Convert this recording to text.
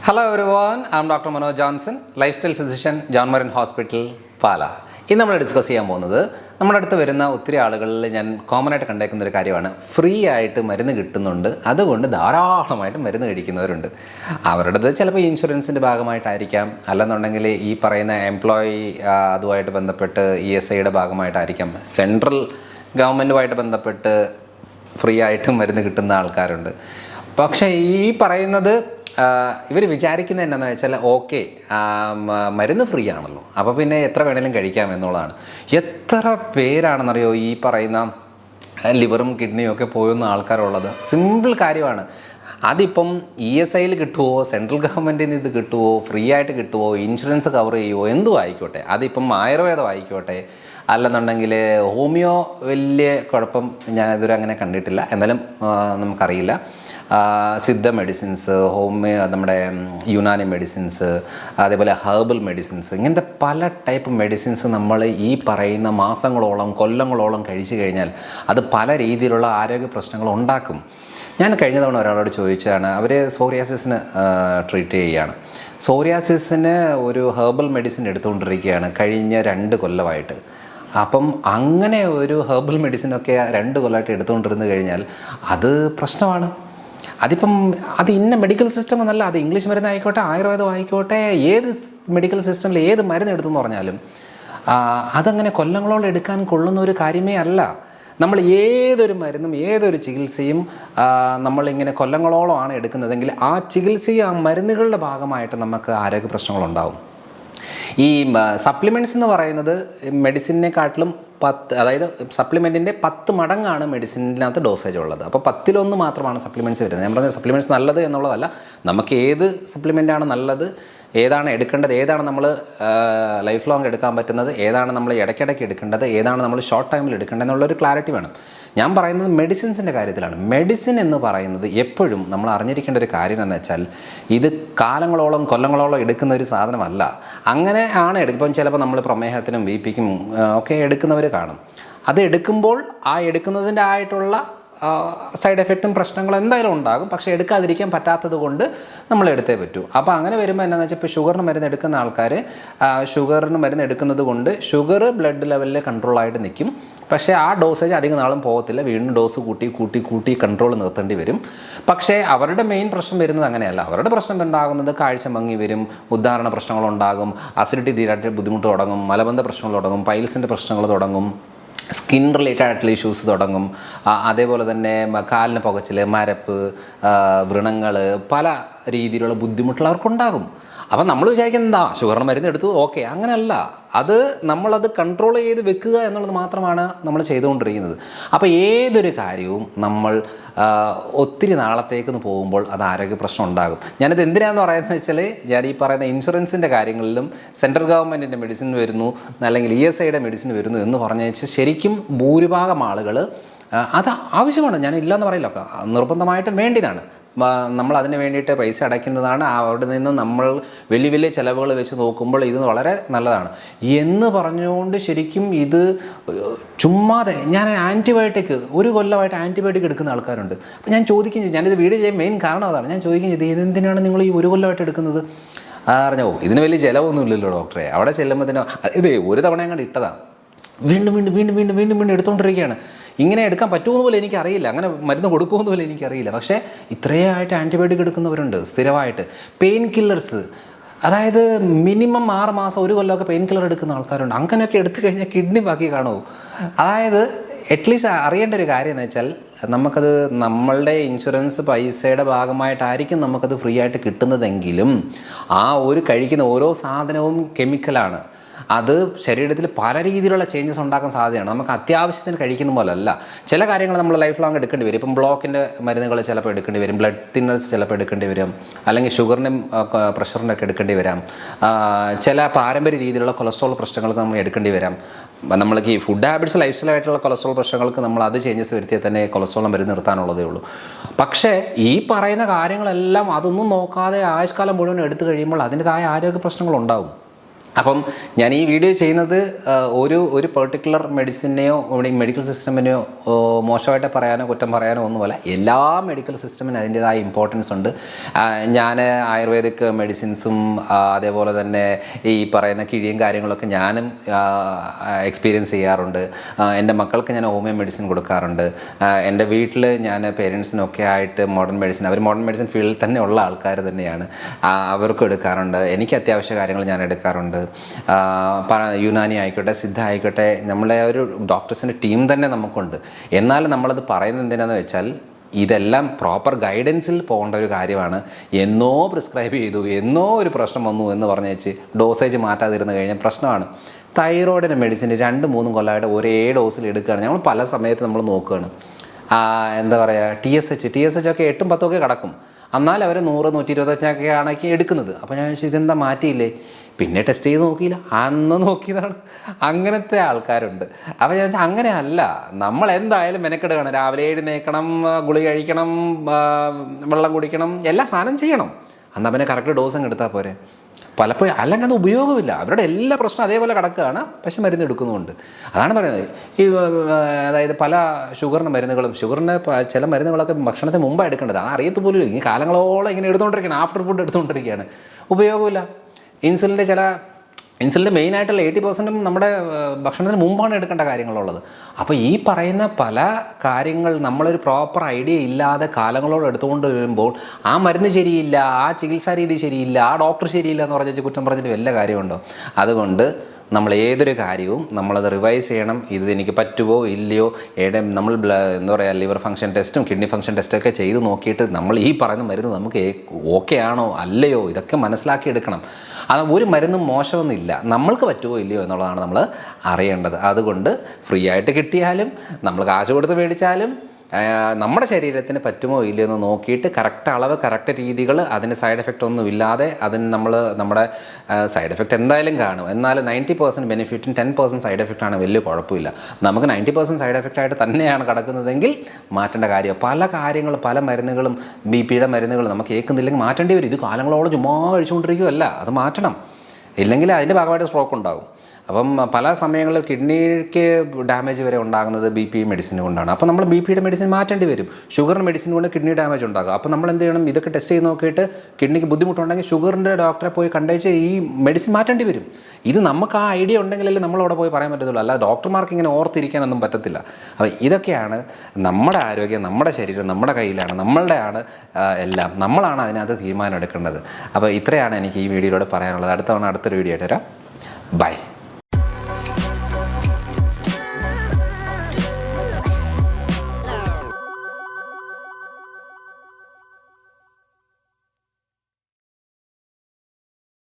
Hello everyone, I'm Dr. Manoj Johnson, lifestyle physician, John Marin Hospital, പാല. ഇന്ന് നമ്മൾ discuss ചെയ്യാൻ പോകുന്നത് നമ്മുടെ അടുത്ത് വരുന്ന ഒത്തിരി ആളുകളിൽ ഞാൻ കോമൺ ആയിട്ട് കണ്ടേക്കുന്ന ഒരു കാര്യമാണ്, ഫ്രീ ആയിട്ട് മരുന്ന് കിട്ടുന്നുണ്ട്, അതുകൊണ്ട് ധാരാളമായിട്ട് മരുന്ന് കഴിക്കുന്നവരുണ്ട്. അവരുടേത് ചിലപ്പോൾ ഇൻഷുറൻസിൻ്റെ ഭാഗമായിട്ടായിരിക്കാം, അല്ലെന്നുണ്ടെങ്കിൽ ഈ പറയുന്ന എംപ്ലോയി അതുമായിട്ട് ബന്ധപ്പെട്ട് ESIയുടെ ഭാഗമായിട്ടായിരിക്കാം, സെൻട്രൽ ഗവൺമെൻറ്റുമായിട്ട് ബന്ധപ്പെട്ട് ഫ്രീ ആയിട്ട് മരുന്ന് കിട്ടുന്ന ആൾക്കാരുണ്ട്. പക്ഷേ ഈ പറയുന്നത് ഇവർ വിചാരിക്കുന്നത് എന്താണെന്ന് വെച്ചാൽ, ഓക്കെ മരുന്ന് ഫ്രീ ആണല്ലോ, അപ്പോൾ പിന്നെ എത്ര വേണേലും കഴിക്കാം എന്നുള്ളതാണ്. എത്ര പേരാണെന്നറിയോ ഈ പറയുന്ന ലിവറും കിഡ്നിയും ഒക്കെ പോയുന്ന ആൾക്കാരുള്ളത്. സിമ്പിൾ കാര്യമാണ്. അതിപ്പം ESIയിൽ കിട്ടുമോ, സെൻട്രൽ ഗവൺമെൻറ്റിൽ നിന്ന് ഇത് കിട്ടുമോ, ഫ്രീ ആയിട്ട് കിട്ടുമോ, ഇൻഷുറൻസ് കവർ ചെയ്യുമോ, എന്തും ആയിക്കോട്ടെ, അതിപ്പം ആയുർവേദം ആയിക്കോട്ടെ, അല്ലെന്നുണ്ടെങ്കിൽ ഹോമിയോ വലിയ കുഴപ്പം ഞാനിതുവരെ അങ്ങനെ കണ്ടിട്ടില്ല, എന്നാലും നമുക്കറിയില്ല. സിദ്ധ മെഡിസിൻസ്, ഹോമിയോ, നമ്മുടെ യുനാനി മെഡിസിൻസ്, അതേപോലെ ഹെർബൽ മെഡിസിൻസ്, ഇങ്ങനത്തെ പല ടൈപ്പ് മെഡിസിൻസ് നമ്മൾ ഈ പറയുന്ന മാസങ്ങളോളം കൊല്ലങ്ങളോളം കഴിച്ചു കഴിഞ്ഞാൽ അത് പല രീതിയിലുള്ള ആരോഗ്യ പ്രശ്നങ്ങൾ ഉണ്ടാക്കും. ഞാൻ കഴിഞ്ഞ തവണ ഒരാളോട് ചോദിച്ചതാണ്, അവർ സോറിയാസിസിന് ട്രീറ്റ് ചെയ്യുകയാണ്. സോറിയാസിസിന് ഒരു ഹെർബൽ മെഡിസിൻ എടുത്തുകൊണ്ടിരിക്കുകയാണ് കഴിഞ്ഞ 2 കൊല്ലമായിട്ട്. അപ്പം അങ്ങനെ ഒരു ഹെർബൽ മെഡിസിനൊക്കെ 2 കൊല്ലമായിട്ട് എടുത്തുകൊണ്ടിരുന്നു കഴിഞ്ഞാൽ അത് പ്രശ്നമാണ്. അത് ഇന്ന മെഡിക്കൽ സിസ്റ്റം എന്നല്ല, അത് ഇംഗ്ലീഷ് മരുന്നായിക്കോട്ടെ, ആയുർവേദം ആയിക്കോട്ടെ, ഏത് മെഡിക്കൽ സിസ്റ്റമിൽ ഏത് മരുന്ന് എടുത്തെന്ന് പറഞ്ഞാലും അതങ്ങനെ കൊല്ലങ്ങളോളം എടുക്കാൻ കൊള്ളുന്ന ഒരു കാര്യമേ അല്ല. നമ്മൾ ഏതൊരു മരുന്നും ഏതൊരു ചികിത്സയും നമ്മളിങ്ങനെ കൊല്ലങ്ങളോളമാണ് എടുക്കുന്നതെങ്കിൽ ആ ചികിത്സയും ആ മരുന്നുകളുടെ ഭാഗമായിട്ട് നമുക്ക് ആരോഗ്യ പ്രശ്നങ്ങളുണ്ടാവും. ഈ സപ്ലിമെൻറ്റ്സ് എന്ന് പറയുന്നത് മെഡിസിനെക്കാട്ടിലും 10, അതായത് സപ്ലിമെൻറ്റിൻ്റെ 10 മടങ്ങാണ് മെഡിസിനകത്ത് ഡോസേജ് ഉള്ളത്. അപ്പോൾ 10-1 മാത്രമാണ് സപ്ലിമെൻറ്റ്സ് വരുന്നത്. ഞാൻ പറഞ്ഞ സപ്ലിമെൻറ്റ്സ് നല്ലത് എന്നുള്ളതല്ല, നമുക്ക് ഏത് സപ്ലിമെൻ്റാണ് നല്ലത്, ഏതാണ് എടുക്കേണ്ടത്, ഏതാണ് നമ്മൾ ലൈഫ് ലോങ് എടുക്കാൻ പറ്റുന്നത്, ഏതാണ് നമ്മൾ ഇടയ്ക്കിടയ്ക്ക് എടുക്കേണ്ടത്, ഏതാണ് നമ്മൾ ഷോർട്ട് ടൈമിൽ എടുക്കേണ്ടത് എന്നുള്ളൊരു ക്ലാരിറ്റി വേണം. ഞാൻ പറയുന്നത് മെഡിസിൻസിൻ്റെ കാര്യത്തിലാണ്. മെഡിസിൻ എന്ന് പറയുന്നത് എപ്പോഴും നമ്മൾ അറിഞ്ഞിരിക്കേണ്ട ഒരു കാര്യം എന്ന് വെച്ചാൽ, ഇത് കാലങ്ങളോളം കൊല്ലങ്ങളോളം എടുക്കുന്ന ഒരു സാധനമല്ല. അങ്ങനെ ആണ് ഇപ്പം ചിലപ്പോൾ നമ്മൾ പ്രമേഹത്തിനും BP-ക്കും ഒക്കെ എടുക്കുന്നവർ കാണും. അത് എടുക്കുമ്പോൾ ആ എടുക്കുന്നതിൻ്റെ ആയിട്ടുള്ള സൈഡ് എഫക്റ്റും പ്രശ്നങ്ങളും എന്തായാലും ഉണ്ടാകും. പക്ഷേ എടുക്കാതിരിക്കാൻ പറ്റാത്തത് കൊണ്ട് നമ്മൾ എടുത്തേ പറ്റൂ. അപ്പോൾ അങ്ങനെ വരുമ്പോൾ എന്താണെന്ന് വെച്ചാൽ, ഇപ്പോൾ ഷുഗറിന് മരുന്ന് എടുക്കുന്ന ആൾക്കാർ ഷുഗറിന് മരുന്ന് എടുക്കുന്നത് കൊണ്ട് ഷുഗർ ബ്ലഡ് ലെവലിൽ കൺട്രോളായിട്ട് നിൽക്കും. പക്ഷേ ആ ഡോസേജ് അധികം നാളും പോകത്തില്ല, വീണ്ടും ഡോസ് കൂട്ടി കൺട്രോൾ നിർത്തേണ്ടി വരും. പക്ഷേ അവരുടെ മെയിൻ പ്രശ്നം വരുന്നത് അങ്ങനെയല്ല. അവരുടെ പ്രശ്നം ഉണ്ടാകുന്നത് കാഴ്ച മങ്ങി വരും, ഉദാഹരണ പ്രശ്നങ്ങളുണ്ടാകും, അസിഡിറ്റി തീരായിട്ട് ബുദ്ധിമുട്ട് തുടങ്ങും, മലബന്ധ പ്രശ്നങ്ങൾ തുടങ്ങും, പൈൽസിൻ്റെ പ്രശ്നങ്ങൾ തുടങ്ങും, സ്കിൻ റിലേറ്റഡ് ആയിട്ടുള്ള ഇഷ്യൂസ് തുടങ്ങും. അതേപോലെ തന്നെ കാലിന് പുകച്ചിൽ, മരപ്പ്, വ്രണങ്ങൾ, പല രീതിയിലുള്ള ബുദ്ധിമുട്ടുകൾ അവർക്കുണ്ടാകും. അപ്പം നമ്മൾ വിചാരിക്കുന്നത് എന്താ, ഷുഗറിന് മരുന്ന് എടുത്തു, ഓക്കെ, അങ്ങനെയല്ല. അത് നമ്മളത് കൺട്രോൾ ചെയ്ത് വെക്കുക എന്നുള്ളത് മാത്രമാണ് നമ്മൾ ചെയ്തുകൊണ്ടിരിക്കുന്നത്. അപ്പോൾ ഏതൊരു കാര്യവും നമ്മൾ ഒത്തിരി നാളത്തേക്ക് പോകുമ്പോൾ അത് ആരോഗ്യ പ്രശ്നം ഉണ്ടാകും. ഞാനിത് എന്തിനാണെന്ന് പറയുന്നത് വെച്ചാൽ, ഞാൻ ഈ പറയുന്ന ഇൻഷുറൻസിൻ്റെ കാര്യങ്ങളിലും സെൻട്രൽ ഗവൺമെൻറ്റിൻ്റെ മെഡിസിൻ വരുന്നു, അല്ലെങ്കിൽ ESIയുടെ മെഡിസിൻ വരുന്നു എന്ന് പറഞ്ഞു വെച്ചാൽ, ശരിക്കും ഭൂരിഭാഗം ആളുകൾ അത് ആവശ്യമാണ്, ഞാൻ ഇല്ലയെന്ന് പറയില്ല, നിർബന്ധമായിട്ടും വേണ്ടിയതാണ്. നമ്മൾ അതിന് വേണ്ടിയിട്ട് പൈസ അടയ്ക്കുന്നതാണ്. അവിടെ നിന്ന് നമ്മൾ വലിയ വലിയ ചിലവുകൾ വെച്ച് നോക്കുമ്പോൾ ഇത് വളരെ നല്ലതാണ് എന്ന് പറഞ്ഞുകൊണ്ട് ശരിക്കും ഇത് ചുമ്മാതെ, ഞാൻ ആൻറ്റിബയോട്ടിക് 1 കൊല്ലമായിട്ട് ആൻറ്റിബയോട്ടിക് എടുക്കുന്ന ആൾക്കാരുണ്ട്. അപ്പോൾ ഞാൻ ചോദിക്കുകയും, ഞാനിത് വീഡിയോ ചെയ്യാൻ മെയിൻ കാരണം അതാണ്, ഞാൻ ചോദിക്കുകയും ചെയ്ത്, ഇതെന്തിനാണ് നിങ്ങൾ ഈ 1 കൊല്ലമായിട്ട് എടുക്കുന്നത്? അറിഞ്ഞോ, ഇതിന് വലിയ ചിലവൊന്നും ഇല്ലല്ലോ ഡോക്ടറെ. അവിടെ ചെല്ലുമ്പോഴത്തേനോ ഇത് ഒരു തവണ അങ്ങോട്ട് ഇട്ടതാണ്, വീണ്ടും വീണ്ടും വീണ്ടും വീണ്ടും വീണ്ടും വീണ്ടും എടുത്തുകൊണ്ടിരിക്കുകയാണ്. ഇങ്ങനെ എടുക്കാൻ പറ്റുമെന്ന് പോലും എനിക്കറിയില്ല, അങ്ങനെ മരുന്ന് കൊടുക്കുമെന്ന് പോലും എനിക്കറിയില്ല. പക്ഷേ ഇത്രയായിട്ട് ആൻറ്റിബയോട്ടിക് എടുക്കുന്നവരുണ്ട് സ്ഥിരമായിട്ട്. പെയിൻ കില്ലേഴ്സ്, അതായത് മിനിമം 6 മാസം 1 കൊല്ലമൊക്കെ പെയിൻ കില്ലർ എടുക്കുന്ന ആൾക്കാരുണ്ട്. അങ്ങനെയൊക്കെ എടുത്തു കഴിഞ്ഞാൽ കിഡ്നി ബാക്കി കാണുമോ? അതായത് അറ്റ്ലീസ്റ്റ് അറിയേണ്ട ഒരു കാര്യം എന്ന് വെച്ചാൽ, നമുക്കത് നമ്മളുടെ ഇൻഷുറൻസ് പൈസയുടെ ഭാഗമായിട്ടായിരിക്കും നമുക്കത് ഫ്രീ ആയിട്ട് കിട്ടുന്നതെങ്കിലും ആ ഒരു കഴിക്കുന്ന ഓരോ സാധനവും കെമിക്കലാണ്. അത് ശരീരത്തിൽ പല രീതിയിലുള്ള ചേഞ്ചസ് ഉണ്ടാക്കാൻ സാധ്യതയാണ്. നമുക്ക് അത്യാവശ്യത്തിന് കഴിക്കുന്ന പോലെ അല്ല. ചില കാര്യങ്ങൾ നമ്മൾ ലൈഫ് ലോങ് എടുക്കേണ്ടി വരും. ഇപ്പം ബ്ലോക്കിൻ്റെ മരുന്നുകൾ ചിലപ്പോൾ എടുക്കേണ്ടി വരും, ബ്ലഡ് തിന്നേഴ്സ് ചിലപ്പോൾ എടുക്കേണ്ടി വരും, അല്ലെങ്കിൽ ഷുഗറിനും പ്രഷറിൻ്റെ ഒക്കെ എടുക്കേണ്ടി വരാം. ചില പാരമ്പര്യ രീതിയിലുള്ള കൊളസ്ട്രോൾ പ്രശ്നങ്ങൾക്ക് നമ്മൾ എടുക്കേണ്ടി വരാം. നമ്മൾക്ക് ഈ ഫുഡ് ഹാബിറ്റ്സ്, ലൈഫ് സ്റ്റൈലായിട്ടുള്ള കൊളസ്ട്രോൾ പ്രശ്നങ്ങൾക്ക് നമ്മൾ അത് ചേഞ്ചസ് വരുത്തിയാൽ തന്നെ കൊളസ്ട്രോൾ മരുന്ന് നിർത്താനുള്ളതേ ഉള്ളൂ. പക്ഷേ ഈ പറയുന്ന കാര്യങ്ങളെല്ലാം അതൊന്നും നോക്കാതെ ആയുഷ്കാലം മുഴുവൻ എടുത്തു കഴിയുമ്പോൾ അതിൻ്റെതായ ആരോഗ്യ പ്രശ്നങ്ങളുണ്ടാവും. അപ്പം ഞാൻ ഈ വീഡിയോ ചെയ്യുന്നത് ഒരു പെർട്ടിക്കുലർ മെഡിസിനെയോ മെഡിക്കൽ സിസ്റ്റമിനെയോ മോശമായിട്ട് പറയാനോ കുറ്റം പറയാനോ ഒന്നുമല്ല. എല്ലാ മെഡിക്കൽ സിസ്റ്റമിനും അതിൻ്റേതായ ഇമ്പോർട്ടൻസ് ഉണ്ട്. ഞാൻ ആയുർവേദിക് മെഡിസിൻസും അതേപോലെ തന്നെ ഈ പറയുന്ന കിഴിയും കാര്യങ്ങളൊക്കെ ഞാനും എക്സ്പീരിയൻസ് ചെയ്യാറുണ്ട്. എൻ്റെ മക്കൾക്ക് ഞാൻ ഹോമിയോ മെഡിസിൻ കൊടുക്കാറുണ്ട്. എൻ്റെ വീട്ടിൽ ഞാൻ പേരൻസിനൊക്കെ ആയിട്ട് മോഡേൺ മെഡിസിൻ, അവർ മോഡേൺ മെഡിസിൻ ഫീൽഡിൽ തന്നെ ഉള്ള ആൾക്കാർ തന്നെയാണ്, അവർക്കും എടുക്കാറുണ്ട്. എനിക്ക് അത്യാവശ്യ കാര്യങ്ങൾ ഞാൻ എടുക്കാറുണ്ട്. യുനാനി ആയിക്കോട്ടെ, സിദ്ധ ആയിക്കോട്ടെ, നമ്മളെ ഒരു ഡോക്ടേഴ്സിൻ്റെ ടീം തന്നെ നമുക്കുണ്ട്. എന്നാലും നമ്മളത് പറയുന്നത് എന്തിനാണെന്ന് വെച്ചാൽ ഇതെല്ലാം പ്രോപ്പർ ഗൈഡൻസിൽ പോകേണ്ട ഒരു കാര്യമാണ്. എന്നോ പ്രിസ്ക്രൈബ് ചെയ്തു, എന്നോ ഒരു പ്രശ്നം വന്നു എന്ന് പറഞ്ഞ് വെച്ച് ഡോസേജ് മാറ്റാതിരുന്ന് കഴിഞ്ഞാൽ പ്രശ്നമാണ്. തൈറോയിഡിൻ്റെ മെഡിസിൻ 2-3 കൊല്ലമായിട്ട് ഒരേ ഡോസിൽ എടുക്കുകയാണ്. നമ്മൾ പല സമയത്ത് നമ്മൾ നോക്കുകയാണ്. എന്താ പറയുക, TSH ഒക്കെ 8-10 കടക്കും. എന്നാൽ അവർ 100-125 ആണെങ്കിൽ എടുക്കുന്നത്. അപ്പോൾ ഞാൻ ചോദിച്ചു ഇതെന്താ മാറ്റിയില്ലേ? പിന്നെ ടെസ്റ്റ് ചെയ്ത് നോക്കിയില്ല, അന്ന് നോക്കിയതാണ്. അങ്ങനത്തെ ആൾക്കാരുണ്ട്. അപ്പോൾ ഞാൻ വെച്ചാൽ അങ്ങനെയല്ല, നമ്മൾ എന്തായാലും മെനക്കെടുകയാണ്. രാവിലെ എഴുന്നേൽക്കണം, ഗുളിക കഴിക്കണം, വെള്ളം കുടിക്കണം, എല്ലാ സാധനം ചെയ്യണം. എന്നാൽ പിന്നെ കറക്റ്റ് ഡോസ് അങ്ങ് എടുത്താൽ പോരെ. പലപ്പോഴും അല്ലെങ്കിൽ അത് ഉപയോഗമില്ല. അവരുടെ എല്ലാ പ്രശ്നം അതേപോലെ കിടക്കുകയാണ്, പക്ഷെ മരുന്ന് എടുക്കുന്നുമുണ്ട്. അതാണ് പറയുന്നത്. അതായത് പല ഷുഗറിന് ചില മരുന്നുകളൊക്കെ ഭക്ഷണത്തിന് മുമ്പാണ് എടുക്കേണ്ടത്. അത് അറിയത്ത് പോലും ഇല്ല. ഈ കാലങ്ങളോളം ഇങ്ങനെ എടുത്തുകൊണ്ടിരിക്കുകയാണ്, ആഫ്റ്റർ ഫുഡ് എടുത്തുകൊണ്ടിരിക്കുകയാണ്, ഉപയോഗമില്ല. ഇൻസുലിൻ്റെ മെയിനായിട്ടുള്ള 80% നമ്മുടെ ഭക്ഷണത്തിന് മുമ്പാണ് എടുക്കേണ്ട കാര്യങ്ങളുള്ളത്. അപ്പോൾ ഈ പറയുന്ന പല കാര്യങ്ങൾ നമ്മളൊരു പ്രോപ്പർ ഐഡിയ ഇല്ലാതെ കാലങ്ങളോട് എടുത്തുകൊണ്ട് വരുമ്പോൾ ആ മരുന്ന് ശരിയില്ല, ആ ചികിത്സാ രീതി ശരിയില്ല, ആ ഡോക്ടർ ശരിയില്ല എന്ന് പറഞ്ഞ് കുറ്റം പറഞ്ഞിട്ട് വല്ല കാര്യമുണ്ടോ? അതുകൊണ്ട് നമ്മൾ ഏതൊരു കാര്യവും നമ്മളത് റിവൈസ് ചെയ്യണം. ഇത് എനിക്ക് പറ്റുമോ ഇല്ലയോ, നമ്മൾ എന്താ പറയുക, ലിവർ ഫംഗ്ഷൻ ടെസ്റ്റും കിഡ്നി ഫംഗ്ഷൻ ടെസ്റ്റൊക്കെ ചെയ്ത് നോക്കിയിട്ട് നമ്മൾ ഈ പറയുന്ന മരുന്ന് നമുക്ക് ഓക്കെ ആണോ അല്ലയോ ഇതൊക്കെ മനസ്സിലാക്കിയെടുക്കണം. അത് ഒരു മരുന്നും മോശമൊന്നുമില്ല, നമ്മൾക്ക് പറ്റുമോ ഇല്ലയോ എന്നുള്ളതാണ് നമ്മൾ അറിയേണ്ടത്. അതുകൊണ്ട് ഫ്രീ ആയിട്ട് കിട്ടിയാലും നമ്മൾ കാശ് കൊടുത്ത് മേടിച്ചാലും നമ്മുടെ ശരീരത്തിന് പറ്റുമോ ഇല്ലയോ എന്ന് നോക്കിയിട്ട് കറക്റ്റ് അളവ്, കറക്റ്റ് രീതികൾ, അതിന് സൈഡ് എഫക്റ്റ് ഒന്നും ഇല്ലാതെ, അതിന് നമ്മുടെ സൈഡ് എഫക്റ്റ് എന്തായാലും കാണും. എന്നാലും 90% ബെനിഫിറ്റും 10% സൈഡ് എഫക്റ്റാണ്, വലിയ കുഴപ്പമില്ല. നമുക്ക് 90% സൈഡ് എഫക്റ്റായിട്ട് തന്നെയാണ് കിടക്കുന്നതെങ്കിൽ മാറ്റേണ്ട കാര്യം. പല കാര്യങ്ങളും, പല മരുന്നുകളും, BP-യുടെ മരുന്നുകൾ നമുക്ക് കേൾക്കുന്നില്ലെങ്കിൽ മാറ്റേണ്ടി വരും. ഇത് കാലങ്ങളോളം ചുമ്മാ കഴിച്ചുകൊണ്ടിരിക്കുകയല്ല, അത് മാറ്റണം. ഇല്ലെങ്കിൽ അതിൻ്റെ ഭാഗമായിട്ട് സ്ട്രോക്ക് ഉണ്ടാകും. അപ്പം പല സമയങ്ങളിൽ കിഡ്നിക്ക് ഡാമേജ് വരെ ഉണ്ടാകുന്നത് BP മെഡിസിൻ കൊണ്ടാണ്. അപ്പോൾ നമ്മൾ BP-യുടെ മെഡിസിൻ മാറ്റേണ്ടി വരും. ഷുഗർ മെഡിസിൻ കൊണ്ട് കിഡ്നി ഡാമേജ് ഉണ്ടാകും. അപ്പോൾ നമ്മൾ എന്ത് ചെയ്യണം, ഇതൊക്കെ ടെസ്റ്റ് ചെയ്ത് നോക്കിയിട്ട് കിഡ്നിക്ക് ബുദ്ധിമുട്ടുണ്ടെങ്കിൽ ഷുഗറിൻ്റെ ഡോക്ടറെ പോയി കണ്ടേച്ച് ഈ മെഡിസിൻ മാറ്റേണ്ടി വരും. ഇത് നമുക്ക് ആ ഐഡിയ ഉണ്ടെങ്കിലല്ലേ നമ്മളവിടെ പോയി പറയാൻ പറ്റത്തുള്ളൂ. അല്ലാതെ ഡോക്ടർമാർക്ക് ഇങ്ങനെ ഓർത്തിരിക്കാനൊന്നും പറ്റത്തില്ല. അപ്പോൾ ഇതൊക്കെയാണ് നമ്മുടെ ആരോഗ്യം, നമ്മുടെ ശരീരം നമ്മുടെ കയ്യിലാണ്, നമ്മളുടെയാണ് എല്ലാം. നമ്മളാണ് അതിനകത്ത് തീരുമാനം എടുക്കേണ്ടത്. അപ്പോൾ ഇത്രയാണ് എനിക്ക് ഈ വീഡിയോയിലൂടെ പറയാനുള്ളത്. അടുത്ത തവണ അടുത്തൊരു വീഡിയോ ആയിട്ട് വരാം. ബൈ.